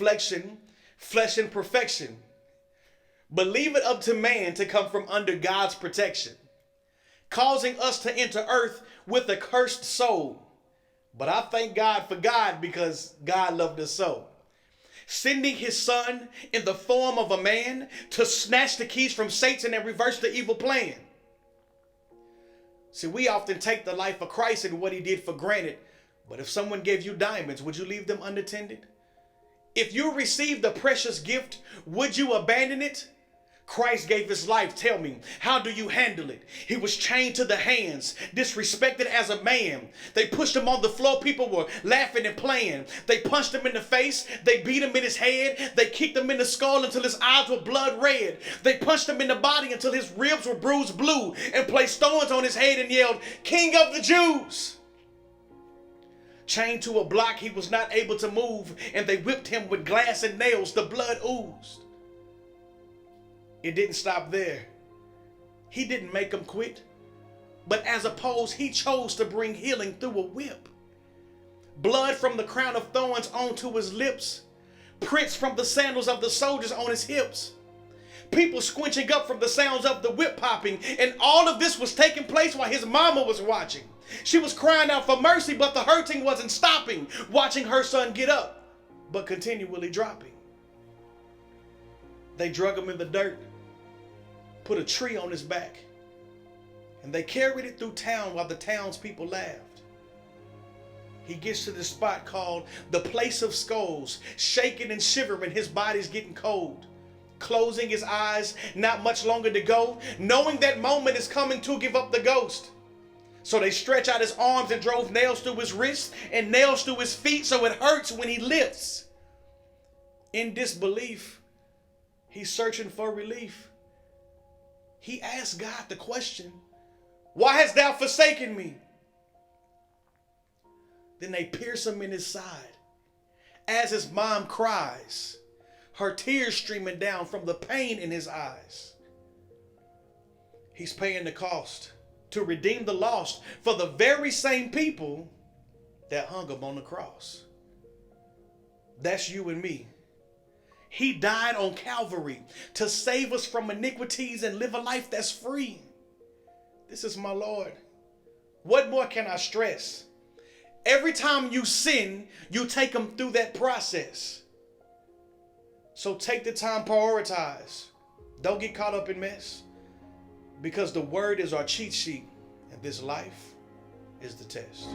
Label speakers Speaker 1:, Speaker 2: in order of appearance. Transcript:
Speaker 1: flesh and perfection. But leave it up to man to come from under God's protection, causing us to enter earth with a cursed soul. But I thank God for God, because God loved us so, sending his son in the form of a man to snatch the keys from Satan and reverse the evil plan. See, we often take the life of Christ and what he did for granted. But if someone gave you diamonds, would you leave them unattended? If you received a precious gift, would you abandon it? Christ gave his life. Tell me, how do you handle it? He was chained to the hands, disrespected as a man. They pushed him on the floor. People were laughing and playing. They punched him in the face. They beat him in his head. They kicked him in the skull until his eyes were blood red. They punched him in the body until his ribs were bruised blue, and placed thorns on his head and yelled, "King of the Jews!" Chained to a block, he was not able to move, and they whipped him with glass and nails. The blood oozed. It didn't stop there. He didn't make him quit, but as opposed, he chose to bring healing through a whip. Blood from the crown of thorns onto his lips, prints from the sandals of the soldiers on his hips, people squinching up from the sounds of the whip popping, and all of this was taking place while his mama was watching. She was crying out for mercy, but the hurting wasn't stopping, watching her son get up, but continually dropping. They drug him in the dirt, put a tree on his back, and they carried it through town while the townspeople laughed. He gets to this spot called the place of skulls, shaking and shivering, his body's getting cold. Closing his eyes, not much longer to go, knowing that moment is coming to give up the ghost. So they stretch out his arms and drove nails through his wrists and nails through his feet, so it hurts when he lifts. In disbelief, he's searching for relief. He asks God the question, "Why hast thou forsaken me?" Then they pierce him in his side as his mom cries, her tears streaming down from the pain in his eyes. He's paying the cost to redeem the lost for the very same people that hung him on the cross. That's you and me. He died on Calvary to save us from iniquities and live a life that's free. This is my Lord. What more can I stress? Every time you sin, you take him through that process. So take the time, prioritize. Don't get caught up in mess, because the word is our cheat sheet, and this life is the test.